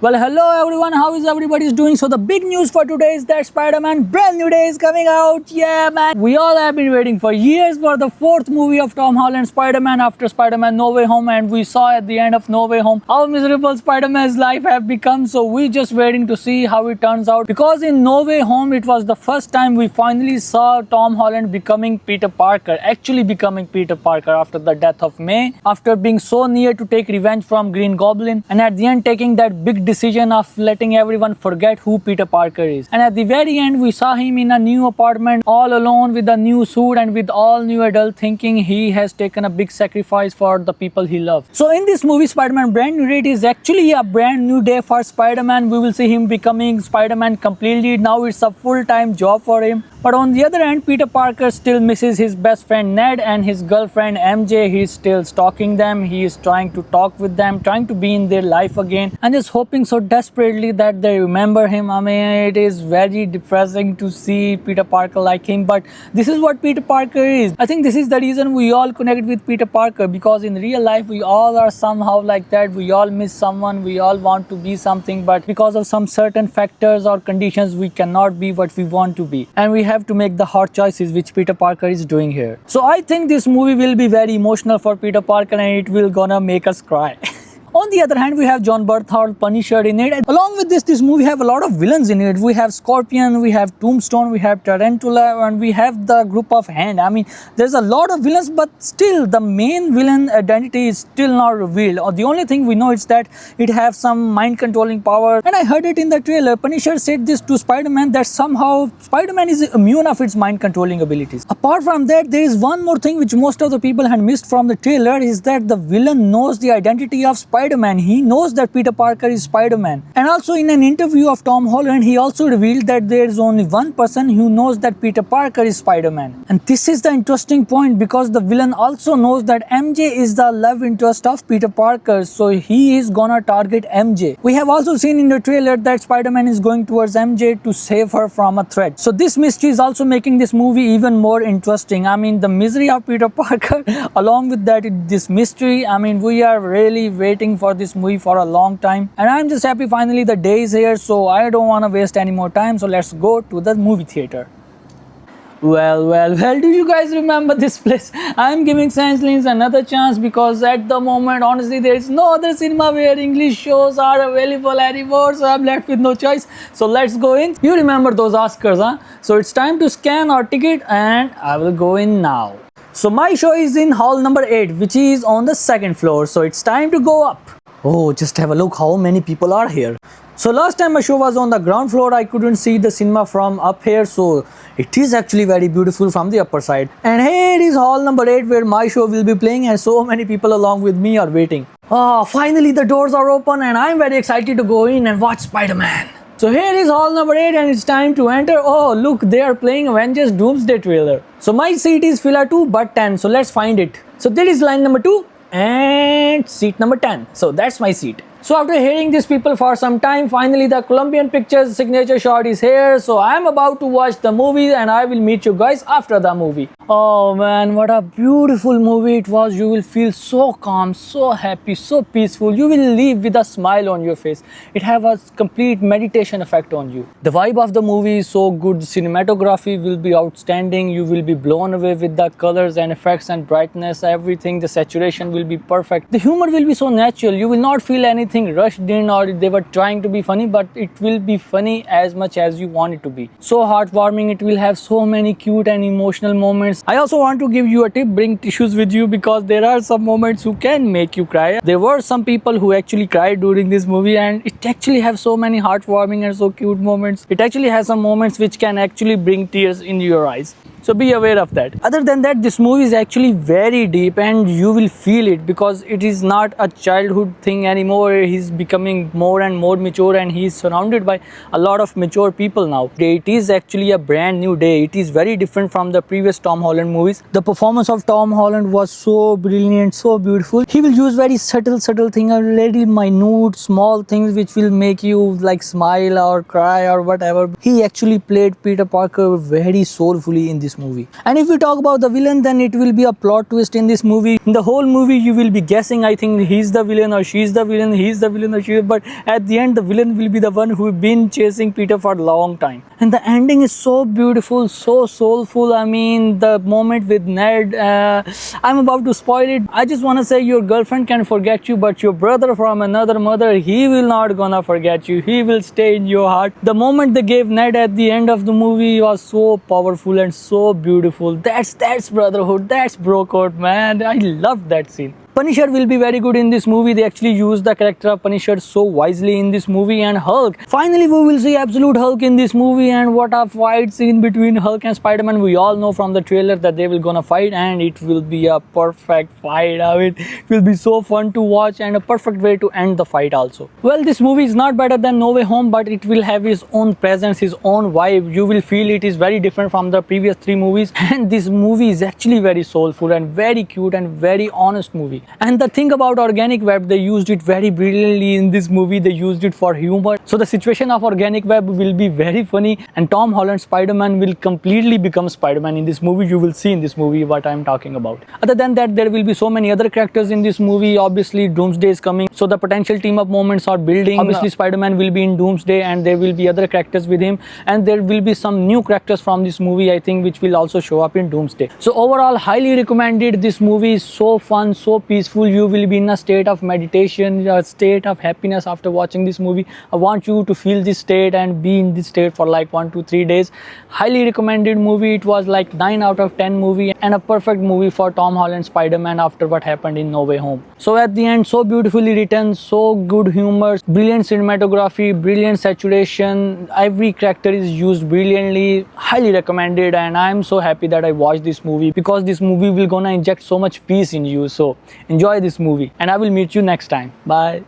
Well, hello everyone, how is everybody doing? So the big news for today is that Spider-Man brand new day is coming out. Yeah, man. We all have been waiting for years for the fourth movie of Tom Holland Spider-Man after Spider-Man No Way Home, and we saw at the end of No Way Home how miserable Spider-Man's life have become. So we just waiting to see how it turns out, because in No Way Home it was the first time we finally saw Tom Holland becoming Peter Parker, actually becoming Peter Parker after the death of May, after being so near to take revenge from Green Goblin, and at the end taking that big decision of letting everyone forget who Peter Parker is. And at the very end, we saw him in a new apartment, all alone with a new suit and with all new adult thinking he has taken a big sacrifice for the people he loves. So in this movie, Spider-Man Brand New Day, it is actually a brand new day for Spider-Man. We will see him becoming Spider-Man completely. Now it's a full-time job for him. But on the other hand, Peter Parker still misses his best friend Ned and his girlfriend MJ. He's still stalking them. He is trying to talk with them, trying to be in their life again, and just hoping so desperately that they remember him. I mean, it is very depressing to see Peter Parker like him, but this is what Peter Parker is. I think this is the reason we all connect with Peter Parker, because in real life we all are somehow like that. We all miss someone, we all want to be something, but because of some certain factors or conditions we cannot be what we want to be, and we have to make the hard choices, which Peter Parker is doing here. So I think this movie will be very emotional for Peter Parker, and it will gonna make us cry. On the other hand, we have John Berthold, Punisher in it. And along with this movie have a lot of villains in it. We have Scorpion, we have Tombstone, we have Tarantula, and we have the group of Hand. I mean, there's a lot of villains, but still the main villain identity is still not revealed. Or the only thing we know is that it has some mind-controlling power. And I heard it in the trailer. Punisher said this to Spider-Man, that somehow Spider-Man is immune of its mind-controlling abilities. Apart from that, there is one more thing which most of the people had missed from the trailer, is that the villain knows the identity of Spider-Man. He knows that Peter Parker is Spider-Man. And also in an interview of Tom Holland, he also revealed that there is only one person who knows that Peter Parker is Spider-Man. And this is the interesting point, because the villain also knows that MJ is the love interest of Peter Parker, so he is gonna target MJ. We have also seen in the trailer that Spider-Man is going towards MJ to save her from a threat. So this mystery is also making this movie even more interesting. I mean, the misery of Peter Parker along with that, this mystery, I mean, we are really waiting for this movie for a long time, and I'm just happy finally the day is here. So I don't want to waste any more time, so let's go to the movie theater. Well, do you guys remember this place? I'm giving Science Links another chance, because at the moment, honestly, there is no other cinema where English shows are available anymore, so I'm left with no choice. So let's go in. You remember those Oscars, huh? So it's time to scan our ticket, and I will go in now. So my show is in hall number 8, which is on the second floor, so it's time to go up. Oh, just have a look how many people are here. So last time my show was on the ground floor, I couldn't see the cinema from up here, so it is actually very beautiful from the upper side. And here is hall number 8 where my show will be playing, and so many people along with me are waiting. Oh, finally the doors are open, and I'm very excited to go in and watch Spider-Man. So here is hall number 8, and it's time to enter. Oh, look, they are playing Avengers Doomsday trailer. So my seat is filler 2 but 10, so let's find it. So there is line number 2 and seat number 10. So that's my seat. So after hearing these people for some time, finally the Columbian Pictures signature shot is here. So I'm about to watch the movie, and I will meet you guys after the movie. Oh man, what a beautiful movie it was. You will feel so calm, so happy, so peaceful. You will leave with a smile on your face. It have a complete meditation effect on you. The vibe of the movie is so good. Cinematography will be outstanding. You will be blown away with the colors and effects and brightness, everything. The saturation will be perfect. The humor will be so natural. You will not feel anything rushed in or they were trying to be funny, but it will be funny as much as you want it to be. So heartwarming. It will have so many cute and emotional moments. I also want to give you a tip: bring tissues with you, because there are some moments who can make you cry. There were some people who actually cried during this movie, and it actually have so many heartwarming and so cute moments. It actually has some moments which can actually bring tears in your eyes. So be aware of that. Other than that, this movie is actually very deep, and you will feel it, because it is not a childhood thing anymore. He's becoming more and more mature, and he's surrounded by a lot of mature people now. It is actually a brand new day. It is very different from the previous Tom Holland movies. The performance of Tom Holland was so brilliant, so beautiful. He will use very subtle things, very minute, small things which will make you like smile or cry or whatever. He actually played Peter Parker very soulfully in this this movie. And if we talk about the villain, then it will be a plot twist in this movie. In the whole movie, you will be guessing, I think he's the villain or she's the villain, he's the villain or she, but at the end, the villain will be the one who been chasing Peter for a long time. And the ending is so beautiful, so soulful. I mean, the moment with Ned, I'm about to spoil it. I just want to say your girlfriend can forget you, but your brother from another mother, he will not gonna forget you. He will stay in your heart. The moment they gave Ned at the end of the movie was so powerful and so beautiful. That's brotherhood, that's bro code, man. I loved that scene. Punisher will be very good in this movie. They actually use the character of Punisher so wisely in this movie. And Hulk, finally we will see absolute Hulk in this movie. And what a fight scene between Hulk and Spider-Man. We all know from the trailer that they will gonna fight, and it will be a perfect fight. I mean, it will be so fun to watch and a perfect way to end the fight also. Well, this movie is not better than No Way Home, but it will have its own presence, its own vibe. You will feel it is very different from the previous 3 movies. And this movie is actually very soulful and very cute and very honest movie. And the thing about organic web, they used it very brilliantly in this movie. They used it for humor. So the situation of organic web will be very funny, and Tom Holland Spider-Man will completely become Spider-Man in this movie. You will see in this movie what I'm talking about. Other than that, there will be so many other characters in this movie. Obviously, Doomsday is coming, so the potential team up moments are building. Obviously, Spider-Man will be in Doomsday, and there will be other characters with him, and there will be some new characters from this movie, I think, which will also show up in Doomsday. So overall, highly recommended. This movie is so fun, so peaceful. You will be in a state of meditation, a state of happiness after watching this movie. I want you to feel this state and be in this state for like 1 to 3 days. Highly recommended movie. It was like 9 out of 10 movie, and a perfect movie for Tom Holland Spider-Man after what happened in No Way Home. So at the end, so beautifully written, so good humor, brilliant cinematography, brilliant saturation. Every character is used brilliantly. Highly recommended, and I'm so happy that I watched this movie, because this movie will gonna inject so much peace in you. So enjoy this movie, and I will meet you next time. Bye.